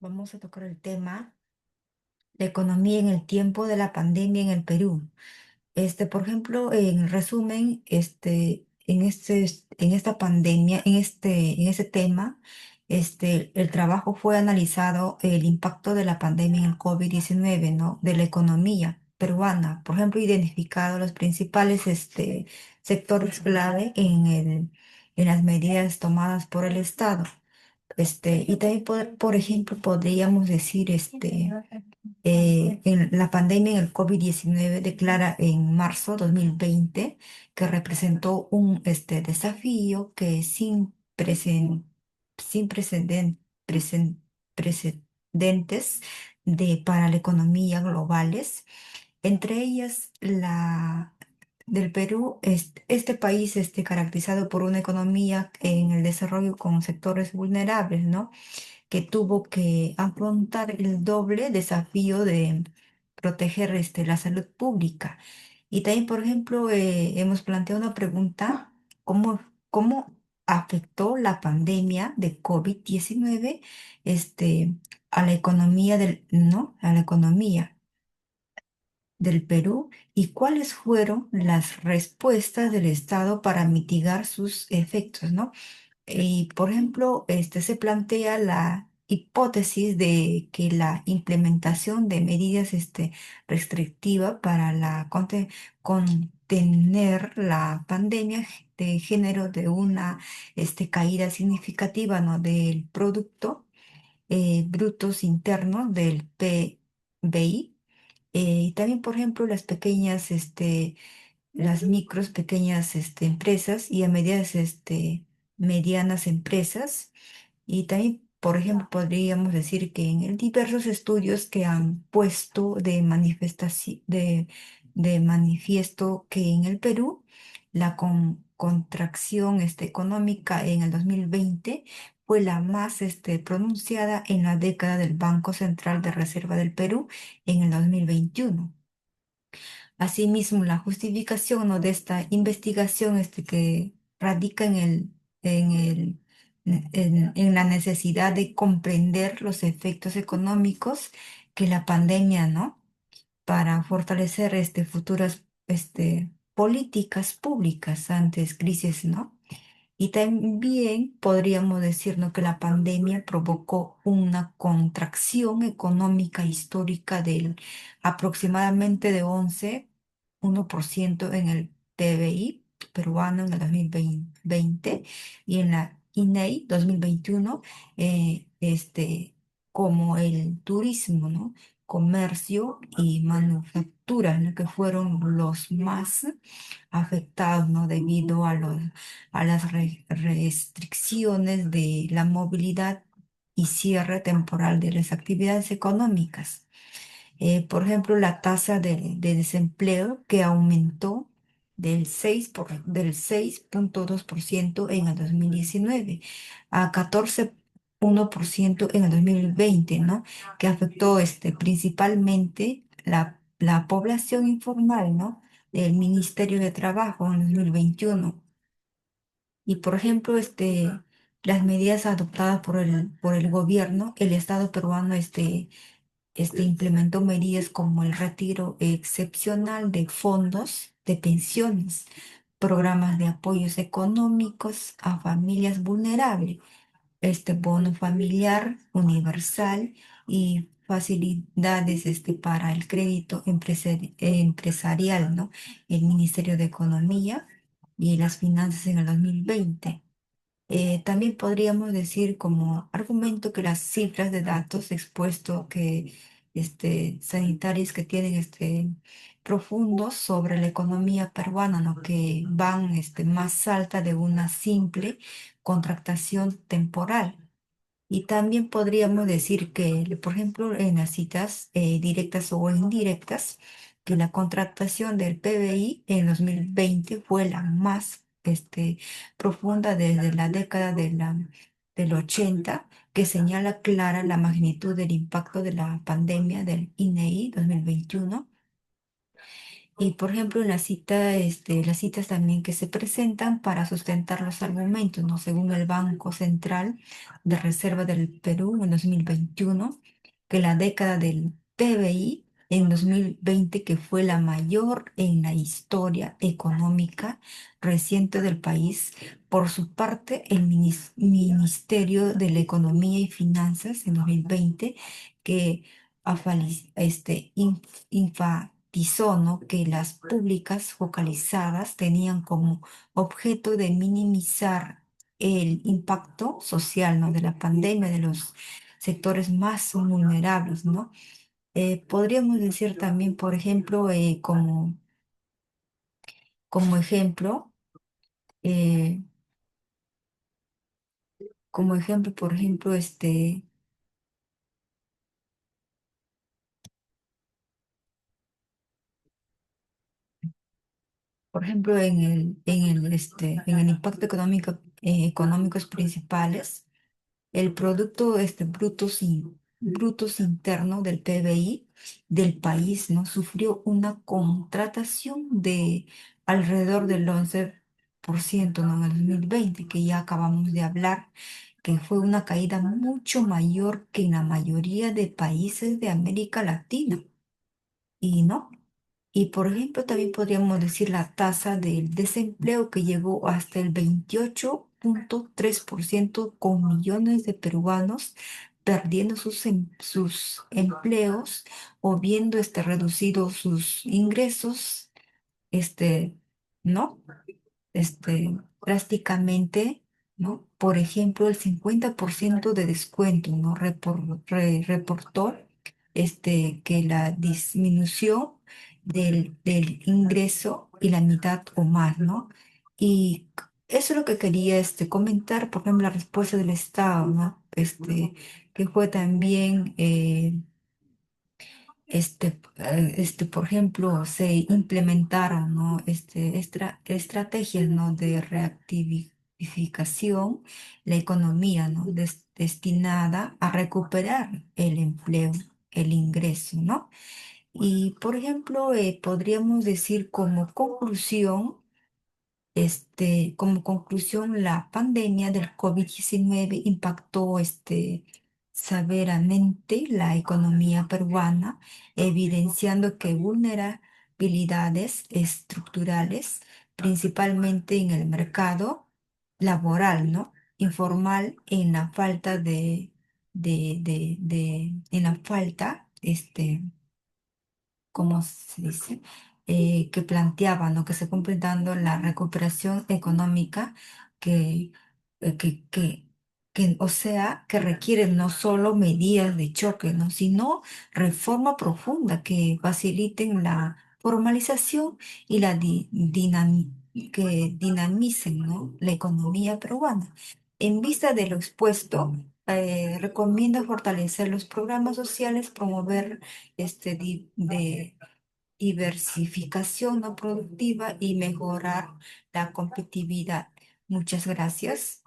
Vamos a tocar el tema, la economía en el tiempo de la pandemia en el Perú. Por ejemplo, en resumen, en esta pandemia, en este tema, el trabajo fue analizado el impacto de la pandemia en el COVID-19, ¿no? De la economía peruana. Por ejemplo, identificado los principales, sectores clave en las medidas tomadas por el Estado. Y también, por ejemplo, podríamos decir, en la pandemia en el COVID-19 declara en marzo 2020 que representó un desafío que sin precedentes para la economía globales, entre ellas la del Perú, este país caracterizado por una economía en el desarrollo con sectores vulnerables, ¿no? Que tuvo que afrontar el doble desafío de proteger la salud pública. Y también, por ejemplo, hemos planteado una pregunta, ¿cómo afectó la pandemia de COVID-19 este, a la economía ¿no? A la economía del Perú y cuáles fueron las respuestas del Estado para mitigar sus efectos, ¿no? Y, por ejemplo, se plantea la hipótesis de que la implementación de medidas restrictivas para contener la pandemia de género de una caída significativa, ¿no? Del producto brutos internos del PBI. Y también, por ejemplo, las micros, pequeñas empresas y a medianas empresas. Y también, por ejemplo, podríamos decir que en diversos estudios que han puesto de manifiesto que en el Perú la contracción económica en el 2020 fue la más pronunciada en la década del Banco Central de Reserva del Perú en el 2021. Asimismo, la justificación, ¿no? De esta investigación que radica en la necesidad de comprender los efectos económicos que la pandemia, ¿no? Para fortalecer futuras políticas públicas ante crisis, ¿no? Y también podríamos decirnos que la pandemia provocó una contracción económica histórica del aproximadamente de 1% en el PBI peruano en el 2020 y en la INEI 2021, como el turismo, ¿no? Comercio y manufactura, ¿no? Que fueron los más afectados, ¿no? Debido a las restricciones de la movilidad y cierre temporal de las actividades económicas. Por ejemplo, la tasa de desempleo que aumentó del 6,2% en el 2019 a 14,1% en el 2020, ¿no? Que afectó principalmente la población informal, ¿no? Del Ministerio de Trabajo en 2021. Y, por ejemplo, las medidas adoptadas por el gobierno, el Estado peruano, implementó medidas como el retiro excepcional de fondos de pensiones, programas de apoyos económicos a familias vulnerables, este bono familiar universal y facilidades para el crédito empresarial, ¿no? El Ministerio de Economía y las Finanzas en el 2020. También podríamos decir como argumento que las cifras de datos expuestos sanitarios que tienen profundos sobre la economía peruana, ¿no? Que van más alta de una simple contractación temporal. Y también podríamos decir que, por ejemplo, en las citas directas o indirectas, que la contratación del PBI en 2020 fue la más profunda desde la década del 80, que señala clara la magnitud del impacto de la pandemia del INEI 2021 Y por ejemplo, en la cita, las citas también que se presentan para sustentar los argumentos, ¿no? Según el Banco Central de Reserva del Perú en 2021, que la década del PBI en 2020, que fue la mayor en la historia económica reciente del país. Por su parte, el Ministerio de la Economía y Finanzas en 2020, que enfatizó, ¿no?, que las públicas focalizadas tenían como objeto de minimizar el impacto social, ¿no?, de la pandemia de los sectores más vulnerables, ¿no? Podríamos decir también, por ejemplo, como ejemplo, eh, como ejemplo, por ejemplo, en el impacto económico, económicos principales. El producto brutos interno del PBI del país, ¿no?, sufrió una contratación de alrededor del 11%, ¿no?, en el 2020, que ya acabamos de hablar, que fue una caída mucho mayor que en la mayoría de países de América Latina. Y no. Y por ejemplo, también podríamos decir la tasa del desempleo, que llegó hasta el 28,3%, con millones de peruanos perdiendo sus empleos o viendo reducidos sus ingresos, este, ¿no? Drásticamente, ¿no? Por ejemplo, el 50% de descuento, ¿no? Reportó que la disminución del ingreso y la mitad o más, ¿no? Y eso es lo que quería comentar, por ejemplo, la respuesta del Estado, ¿no? Que fue también por ejemplo, se implementaron, ¿no?, estrategias, ¿no?, de reactivificación la economía, ¿no?, destinada a recuperar el empleo, el ingreso, ¿no? Y, por ejemplo, podríamos decir como conclusión, la pandemia del COVID-19 impactó severamente la economía peruana, evidenciando que vulnerabilidades estructurales, principalmente en el mercado laboral, ¿no?, informal, en la falta en la falta, ¿cómo se dice? Que planteaba, ¿no?, que se completando la recuperación económica que, eh, que, que, o sea, que requiere no solo medidas de choque, ¿no?, sino reforma profunda que faciliten la formalización y que dinamicen, ¿no?, la economía peruana. En vista de lo expuesto, recomienda fortalecer los programas sociales, promover de diversificación no productiva y mejorar la competitividad. Muchas gracias.